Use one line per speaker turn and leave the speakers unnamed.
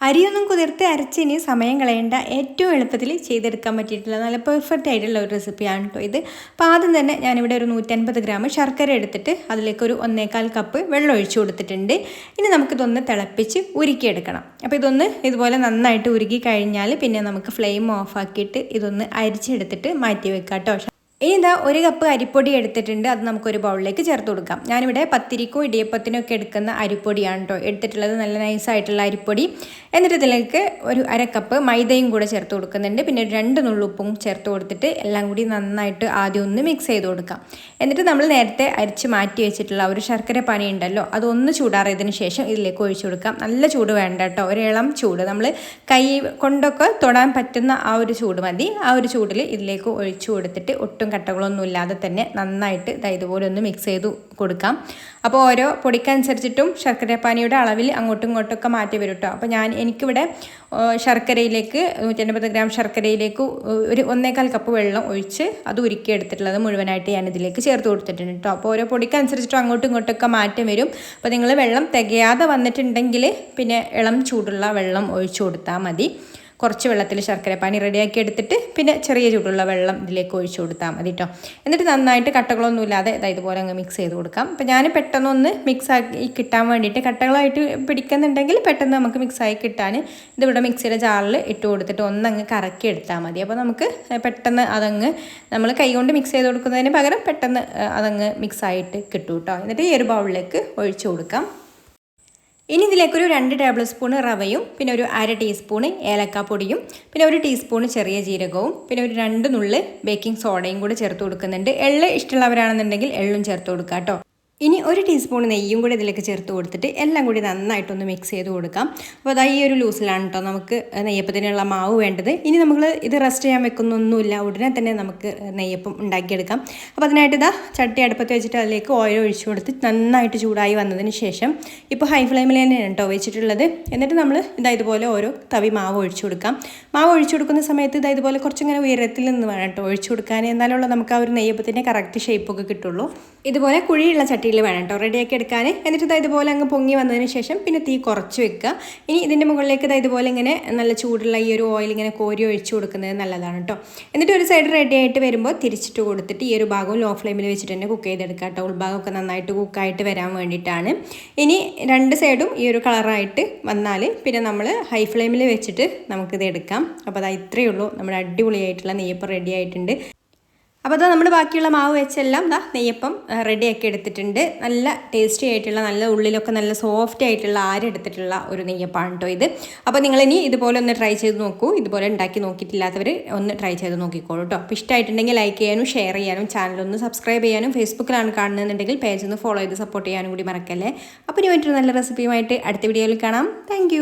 അരിയൊന്നും കുതിർത്ത് അരച്ച് ഇനി സമയം കളയേണ്ട ഏറ്റവും എളുപ്പത്തിൽ ചെയ്തെടുക്കാൻ പറ്റിയിട്ടുള്ള നല്ല പെർഫെക്റ്റ് ആയിട്ടുള്ള ഒരു റെസിപ്പിയാണ് കേട്ടോ ഇത്. അപ്പോൾ ആദ്യം തന്നെ ഞാനിവിടെ ഒരു 150 ഗ്രാം ശർക്കര എടുത്തിട്ട് അതിലേക്കൊരു 1.25 കപ്പ് വെള്ളം ഒഴിച്ചു കൊടുത്തിട്ടുണ്ട്. ഇനി നമുക്കിതൊന്ന് തിളപ്പിച്ച് ഉരുക്കിയെടുക്കണം. അപ്പോൾ ഇതൊന്ന് ഇതുപോലെ നന്നായിട്ട് ഉരുക്കി കഴിഞ്ഞാൽ പിന്നെ നമുക്ക് ഫ്ലെയിം ഓഫാക്കിയിട്ട് ഇതൊന്ന് അരിച്ചെടുത്തിട്ട് മാറ്റി വെക്കാം കേട്ടോ. ഇനി ഇതാ 1 കപ്പ് അരിപ്പൊടി എടുത്തിട്ടുണ്ട്. അത് നമുക്കൊരു ബൗളിലേക്ക് ചേർത്ത് കൊടുക്കാം. ഞാനിവിടെ പത്തിരിക്കും ഇടിയപ്പത്തിനും ഒക്കെ എടുക്കുന്ന അരിപ്പൊടിയാണ് കേട്ടോ എടുത്തിട്ടുള്ളത്, നല്ല നൈസായിട്ടുള്ള അരിപ്പൊടി. എന്നിട്ട് ഇതിലേക്ക് ഒരു 1/2 കപ്പ് മൈദയും കൂടെ ചേർത്ത് കൊടുക്കുന്നുണ്ട്. പിന്നെ 2 നുള്ളുപ്പും ചേർത്ത് കൊടുത്തിട്ട് എല്ലാം കൂടി നന്നായിട്ട് ആദ്യം ഒന്ന് മിക്സ് ചെയ്ത് കൊടുക്കാം. എന്നിട്ട് നമ്മൾ നേരത്തെ അരിച്ച് മാറ്റി വെച്ചിട്ടുള്ള ഒരു ശർക്കര പാനി ഉണ്ടല്ലോ, അതൊന്ന് ചൂടാറിയതിന് ശേഷം ഇതിലേക്ക് ഒഴിച്ചു കൊടുക്കാം. നല്ല ചൂട് വേണ്ട കേട്ടോ, ഒരു ഇളം ചൂട്, നമ്മൾ കൈ കൊണ്ടൊക്കെ തൊടാൻ പറ്റുന്ന ആ ഒരു ചൂട് മതി. ആ ഒരു ചൂടിൽ ഇതിലേക്ക് ഒഴിച്ചു കൊടുത്തിട്ട് ഒട്ടും കട്ടകളൊന്നും ഇല്ലാതെ തന്നെ നന്നായിട്ട് ഇതുപോലെ ഒന്ന് മിക്സ് ചെയ്ത് കൊടുക്കാം. അപ്പോൾ ഓരോ പൊടിക്കനുസരിച്ചിട്ടും ശർക്കരപ്പാനിയുടെ അളവിൽ അങ്ങോട്ടും ഇങ്ങോട്ടൊക്കെ മാറ്റി വരും കേട്ടോ. അപ്പോൾ എനിക്കിവിടെ ശർക്കരയിലേക്ക് 150 ഗ്രാം ശർക്കരയിലേക്ക് ഒരു 1.25 കപ്പ് വെള്ളം ഒഴിച്ച് അത് ഉരുക്കി എടുത്തിട്ടുള്ളത് മുഴുവനായിട്ട് ഞാൻ ഇതിലേക്ക് ചേർത്ത് കൊടുത്തിട്ടുണ്ട് കേട്ടോ. അപ്പോൾ ഓരോ പൊടിക്കനുസരിച്ചിട്ടും അങ്ങോട്ടും ഇങ്ങോട്ടൊക്കെ മാറ്റം വരും. അപ്പോൾ നിങ്ങൾ വെള്ളം തികയാതെ വന്നിട്ടുണ്ടെങ്കിൽ പിന്നെ ഇളം ചൂടുള്ള വെള്ളം ഒഴിച്ചു കൊടുത്താൽ മതി. കുറച്ച് വെള്ളത്തിൽ ശർക്കരപ്പാനി റെഡിയാക്കി എടുത്തിട്ട് പിന്നെ ചെറിയ ചൂടുള്ള വെള്ളം ഇതിലേക്ക് ഒഴിച്ചു കൊടുത്താൽ മതി കേട്ടോ. എന്നിട്ട് നന്നായിട്ട് കട്ടകളൊന്നും ഇല്ലാതെ ഇതുപോലെ അങ്ങ് മിക്സ് ചെയ്ത് കൊടുക്കാം. അപ്പോൾ ഞാൻ പെട്ടെന്നൊന്ന് മിക്സാക്കി കിട്ടാൻ വേണ്ടിയിട്ട്, കട്ടകളായിട്ട് പിടിക്കുന്നുണ്ടെങ്കിൽ പെട്ടെന്ന് നമുക്ക് മിക്സായി കിട്ടാൻ ഇതിവിടെ മിക്സിയുടെ ജാറിൽ ഇട്ട് കൊടുത്തിട്ട് ഒന്നങ്ങ് കറക്കി എടുത്താൽ മതി. അപ്പോൾ നമുക്ക് പെട്ടെന്ന് അതങ്ങ് നമ്മൾ കൈ കൊണ്ട് മിക്സ് ചെയ്ത് കൊടുക്കുന്നതിന് പകരം പെട്ടെന്ന് അതങ്ങ് മിക്സായിട്ട് കിട്ടും കേട്ടോ. എന്നിട്ട് ഈ ഒരു ബൗളിലേക്ക് ഒഴിച്ചു കൊടുക്കാം. ഇനി ഇതിലേക്കൊരു 2 ടേബിൾ സ്പൂൺ റവയും പിന്നെ ഒരു 1/2 ടീസ്പൂണ് ഏലക്കാപ്പൊടിയും പിന്നെ 1 ടീസ്പൂൺ ചെറിയ ജീരകവും പിന്നെ ഒരു 2 നുള്ള് ബേക്കിംഗ് സോഡയും കൂടെ ചേർത്ത് കൊടുക്കുന്നുണ്ട്. എള്ള് ഇഷ്ടമുള്ളവരാണെന്നുണ്ടെങ്കിൽ എള്ളും ചേർത്ത് കൊടുക്കാം കേട്ടോ. ഇനി 1 ടീസ്പൂൺ നെയ്യും കൂടി ഇതിലേക്ക് ചേർത്ത് കൊടുത്തിട്ട് എല്ലാം കൂടി നന്നായിട്ടൊന്ന് മിക്സ് ചെയ്ത് കൊടുക്കാം. അപ്പോൾ അതാ ഈ ഒരു ലൂസിലാണ് കേട്ടോ നമുക്ക് നെയ്യപ്പത്തിനുള്ള മാവ് വേണ്ടത്. ഇനി നമ്മൾ ഇത് റെസ്റ്റ് ചെയ്യാൻ വെക്കുന്നൊന്നുമില്ല, ഉടനെ തന്നെ നമുക്ക് നെയ്യപ്പം ഉണ്ടാക്കിയെടുക്കാം. അപ്പോൾ അതിനായിട്ട് ഇതാ ചട്ടി അടുപ്പത്ത് വെച്ചിട്ട് അതിലേക്ക് ഓയിൽ ഒഴിച്ചു കൊടുത്ത് നന്നായിട്ട് ചൂടായി വന്നതിന് ശേഷം, ഇപ്പോൾ ഹൈ ഫ്ലെയിമിൽ തന്നെയാണ് കേട്ടോ വെച്ചിട്ടുള്ളത്. എന്നിട്ട് നമ്മൾ ഇതുപോലെ ഓരോ തവി മാവ് ഒഴിച്ചു കൊടുക്കാം. മാവ് ഒഴിച്ചു കൊടുക്കുന്ന സമയത്ത് ഇതുപോലെ കുറച്ചിങ്ങനെ ഉയരത്തിൽ നിന്ന് വേണം കേട്ടോ ഒഴിച്ചു കൊടുക്കാൻ, എന്നാലുള്ള നമുക്ക് ആ ഒരു നെയ്യപ്പത്തിൻ്റെ കറക്റ്റ് ഷേപ്പൊക്കെ കിട്ടുള്ളൂ. ഇതുപോലെ കുഴിയുള്ള ചട്ടിയിൽ വേണം കേട്ടോ റെഡിയാക്കി എടുക്കാൻ. എന്നിട്ട് ഇതുപോലെ അങ്ങ് പൊങ്ങി വന്നതിന് ശേഷം പിന്നെ തീ കുറച്ച് വെക്കുക. ഇനി ഇതിൻ്റെ മുകളിലേക്ക് ഇതുപോലെ ഇങ്ങനെ നല്ല ചൂടുള്ള ഈ ഒരു ഓയിൽ ഇങ്ങനെ കോരി ഒഴിച്ചു കൊടുക്കുന്നത് നല്ലതാണ് കേട്ടോ. എന്നിട്ട് ഒരു സൈഡ് റെഡി ആയിട്ട് വരുമ്പോൾ തിരിച്ചിട്ട് കൊടുത്തിട്ട് ഈ ഒരു ഭാഗവും ലോ ഫ്ലെയിമിൽ വെച്ചിട്ട് തന്നെ കുക്ക് ചെയ്തെടുക്കുക കേട്ടോ. ഉൾഭാഗമൊക്കെ നന്നായിട്ട് കുക്കായിട്ട് വരാൻ വേണ്ടിയിട്ടാണ്. ഇനി 2 സൈഡും ഈ ഒരു കളറായിട്ട് വന്നാൽ പിന്നെ നമ്മൾ ഹൈ ഫ്ലെയിമിൽ വെച്ചിട്ട് നമുക്കിത് എടുക്കാം. അപ്പോൾ അതാ ഇത്രയേ ഉള്ളൂ, നമ്മുടെ അടിപൊളിയായിട്ടുള്ള നെയ്യപ്പം റെഡി ആയിട്ടുണ്ട്. അപ്പോൾ അതാ നമ്മൾ ബാക്കിയുള്ള മാവ് വെച്ചെല്ലാം നെയ്യപ്പം റെഡിയാക്കി എടുത്തിട്ടുണ്ട്. നല്ല ടേസ്റ്റി ആയിട്ടുള്ള, നല്ല ഉള്ളിലൊക്കെ നല്ല സോഫ്റ്റ് ആയിട്ടുള്ള ആരെടുത്തിട്ടുള്ള ഒരു നെയ്യപ്പാണ് കേട്ടോ ഇത്. അപ്പോൾ നിങ്ങളിനി ഇതുപോലെ ഒന്ന് ട്രൈ ചെയ്ത് നോക്കൂ. ഇതുപോലെ ഉണ്ടാക്കി നോക്കിയിട്ടില്ലാത്തവർ ഒന്ന് ട്രൈ ചെയ്ത് നോക്കിക്കോളൂ കേട്ടോ. അപ്പോൾ ഇഷ്ടമായിട്ടുണ്ടെങ്കിൽ ലൈക്ക് ചെയ്യാനും ഷെയർ ചെയ്യാനും ചാനലൊന്ന് സബ്സ്ക്രൈബ് ചെയ്യാനും, ഫേസ്ബുക്കിലാണ് കാണുന്നതെന്നുണ്ടെങ്കിൽ പേജ് ഒന്ന് ഫോളോ ചെയ്ത് സപ്പോർട്ട് ചെയ്യാനും കൂടി മറക്കല്ലേ. അപ്പോൾ ഇനി മറ്റൊരു നല്ല റെസിപ്പിയുമായിട്ട് അടുത്ത വീഡിയോയിൽ കാണാം. താങ്ക്